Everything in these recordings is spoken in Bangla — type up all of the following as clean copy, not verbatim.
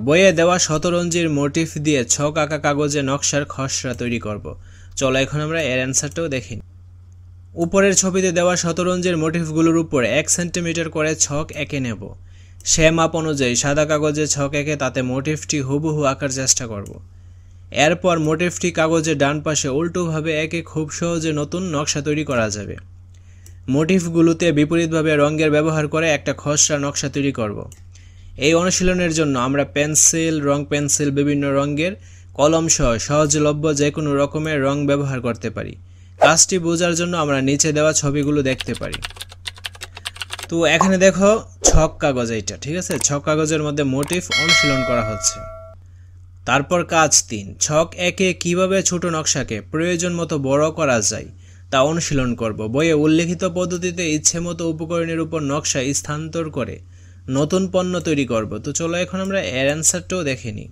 বইয়ে দেওয়া শতরঞ্জির মোটিফ দিয়ে ছক আঁকা কাগজে নকশার খসড়া তৈরি করব। চলো এখন আমরা এর অ্যান্সারটাও দেখি। উপরের ছবিতে দেওয়া শতরঞ্জির মোটিফগুলোর উপর 1 সেন্টিমিটার করে ছক এঁকে নেব। সে মাপ অনুযায়ী সাদা কাগজে ছক এঁকে তাতে মোটিফটি হুবহু আঁকার চেষ্টা করব। এরপর মোটিফটি কাগজের ডান পাশে উল্টোভাবে এঁকে খুব সহজে নতুন নকশা তৈরি করা যাবে। মোটিফগুলোতে বিপরীতভাবে রঙের ব্যবহার করে একটা খসড়া নকশা তৈরি করব। এই অনুশীলনের জন্য আমরা পেন্সিল, রং পেন্সিল, বিভিন্ন রঙের কলম সহ সহজলভ্য যে কোনো রকমের রং ব্যবহার করতে পারি। কাজটি বোঝার জন্য আমরা নিচে দেওয়া ছবিগুলো দেখতে পারি। তো এখানে দেখো ছক কাগজ, এইটা ঠিক আছে, ছক কাগজের মধ্যে মোটিফ অনুশীলন করা হচ্ছে। তারপর কাজ 3, ছক এঁকে কিভাবে ছোট নকশাকে প্রয়োজন মতো বড় করা যায় তা অনুশীলন করব। বইয়ে উল্লেখিত পদ্ধতিতে ইচ্ছে মতো উপকরণের উপর নকশা স্থানান্তর করে নতুন পণ্য তৈরি করব। তো চলো এখন আমরা এর অ্যান্সারটাও দেখে নিই।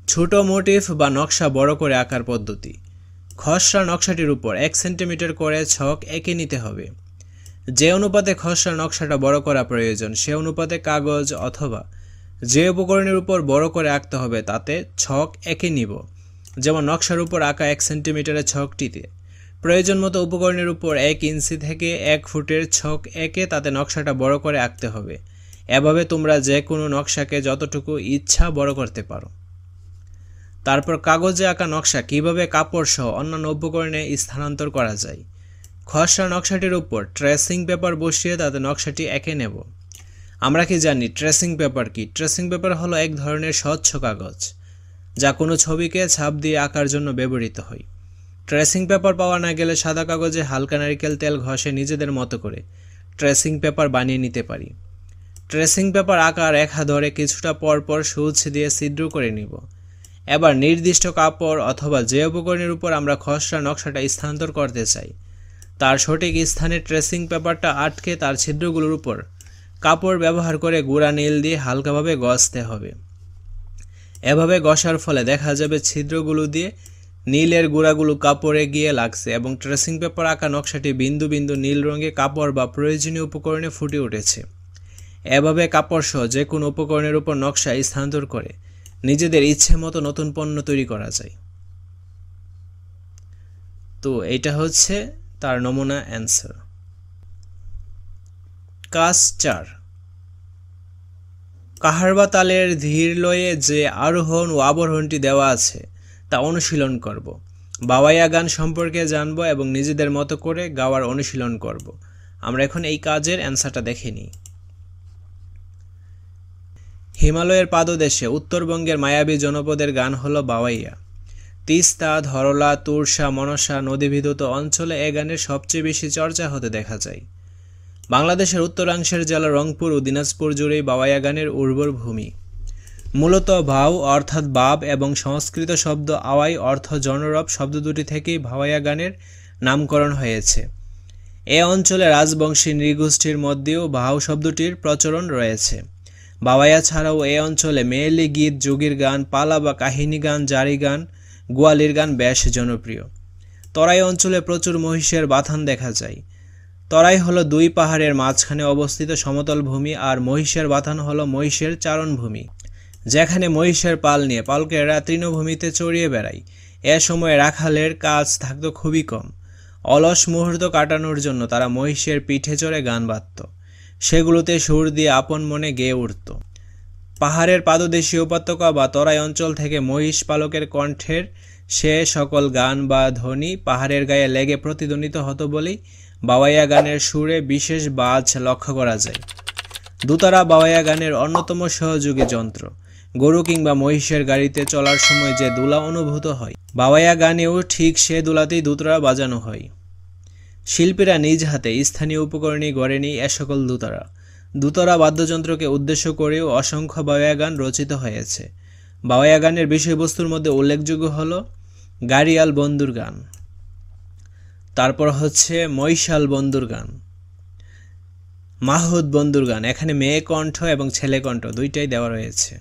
ছোট মোটিফ বা নকশা বড় করে আঁকার পদ্ধতি। খসড়া নকশাটির উপর 1 সেন্টিমিটার করে ছক এঁকে নিতে হবে। যে অনুপাতে খসড়া নকশাটা বড় করা প্রয়োজন সে অনুপাতে কাগজ অথবা যে উপকরণের উপর বড় করে আঁকতে হবে তাতে ছক এঁকে নিব। যেমন নকশার উপর আঁকা 1 সেন্টিমিটারের ছকটিতে প্রয়োজন মতো উপকরণের উপর 1 ইঞ্চি থেকে 1 ফুটের ছক এঁকে তাতে নকশাটা বড় করে আঁকতে হবে। এভাবে তোমরা যে কোনো নকশাকে যতটুকু ইচ্ছা বড় করতে পারো। তারপর কাগজে আঁকা নকশা কিভাবে কাপড় সহ অন্যান্য উপকরণে স্থানান্তর করা যায়। খসড়া নকশাটির উপর ট্রেসিং পেপার বসিয়ে তাতে নকশাটি এঁকে নেব। আমরা কি জানি ট্রেসিং পেপার কি? ট্রেসিং পেপার হলো এক ধরনের স্বচ্ছ কাগজ যা কোনো ছবিকে ছাপ দিয়ে আঁকার জন্য ব্যবহৃত হয়। ট্রেসিং পেপার পাওয়া না গেলে সাদা কাগজে হালকা নারকেল তেল ঘষে নিজেদের মতো করে ট্রেসিং পেপার বানিয়ে নিতে পারি। ট্রেসিং পেপার আঁকা রেখা ধরে কিছুটা পরপর সূচ দিয়ে ছিদ্র করে নিব। এবার নির্দিষ্ট কাপড় অথবা যে উপকরণের উপর আমরা খসড়া নকশাটা স্থানান্তর করতে চাই তার সঠিক স্থানে ট্রেসিং পেপারটা আটকে তার ছিদ্রগুলোর উপর কাপড় ব্যবহার করে গুঁড়া নীল দিয়ে হালকাভাবে ঘষতে হবে। এভাবে ঘষার ফলে দেখা যাবে ছিদ্রগুলো দিয়ে নীলের গুঁড়াগুলো কাপড়ে গিয়ে লাগছে এবং ট্রেসিং পেপার আঁকা নকশাটি বিন্দু বিন্দু নীল রঙে কাপড় বা প্রয়োজনীয় উপকরণে ফুটে উঠেছে। এভাবে কাপড় সহ যে কোনো উপকরণের উপর নকশা স্থানান্তর করে নিজেদের ইচ্ছে মতো নতুন পণ্য তৈরি করা যায়। তো এটা হচ্ছে তার নমুনা অ্যান্সার। কাজ 4, কাহারবা তালের ধীর লয়ে যে আরোহণ ও আবরোহণটি দেওয়া আছে তা অনুশীলন করব। বাওয়াইয়া গান সম্পর্কে জানব এবং নিজেদের মতো করে গাওয়ার অনুশীলন করব। আমরা এখন এই কাজের অ্যান্সারটা দেখে নিই। হিমালয়ের পাদদেশে উত্তরবঙ্গের মায়াবী জনপদের গান হলো বাওয়াইয়া। তিস্তা, ধরলা, তুরসা, মনসা নদীভিদুত অঞ্চলে এ গানের সবচেয়ে বেশি চর্চা হতে দেখা যায়। বাংলাদেশের উত্তরাংশের জেলা রংপুর ও দিনাজপুর জুড়েই বাওয়াইয়া গানের উর্বর ভূমি। মূলত ভাও অর্থাৎ বাব এবং সংস্কৃত শব্দ আওয়াই অর্থ জনরব শব্দ দুটি থেকেই ভাওয়াইয়া গানের নামকরণ হয়েছে। এ অঞ্চলে রাজবংশী নৃগোষ্ঠীর মধ্যেও ভাও শব্দটির প্রচলন রয়েছে। বাওয়াইয়া ছাড়াও এ অঞ্চলে মেয়েলি গীত, যোগীর গান, পালা বা কাহিনী গান, জারি গান, গোয়ালির গান বেশ জনপ্রিয়। তরাই অঞ্চলে প্রচুর মহিষের বাথান দেখা যায়। তরাই হলো 2 পাহাড়ের মাঝখানে অবস্থিত সমতল ভূমি আর মহিষের বাথান হলো মহিষের চারণভূমি, যেখানে মহিষের পাল নিয়ে পালকেরা তৃণভূমিতে চড়িয়ে বেড়ায়। এ সময় রাখালের কাজ থাকতো খুবই কম। অলস মুহূর্ত কাটানোর জন্য তারা মহিষের পিঠে চড়ে গান বাজত, সেগুলোতে সুর দিয়ে আপন মনে গেয়ে উঠত। পাহাড়ের পাদদেশীয় উপত্যকা বা তরাই অঞ্চল থেকে মহিষ পালকের কণ্ঠের সে সকল গান বা ধ্বনি পাহাড়ের গায়ে লেগে প্রতিধ্বনিত হতো বলেই বাওয়াইয়া গানের সুরে বিশেষ বাজ লক্ষ্য করা যায়। দোতারা বাওয়াইয়া গানের অন্যতম সহযোগী যন্ত্র। গরু কিংবা মহিষের গাড়িতে চলার সময় যে দোলা অনুভূত হয়, বাওয়াইয়া গানেও ঠিক সে দোলাতেই দোতারা বাজানো হয়। শিল্পীরা নিজ হাতে স্থানীয় উপকরণই গড়েনি এ সকল দোতারা। দোতারা বাদ্যযন্ত্রকে উদ্দেশ্য করেও অসংখ্য বাওয়াইয়া গান রচিত হয়েছে। বাওয়াইয়া গানের বিষয়বস্তুর মধ্যে উল্লেখযোগ্য হল গাড়িয়াল বন্দুর গান, তারপর হচ্ছে মৈশাল বন্দুর গান, মাহুদ বন্দুর গান। এখানে মেয়ে কণ্ঠ এবং ছেলে কণ্ঠ দুইটাই দেওয়া রয়েছে।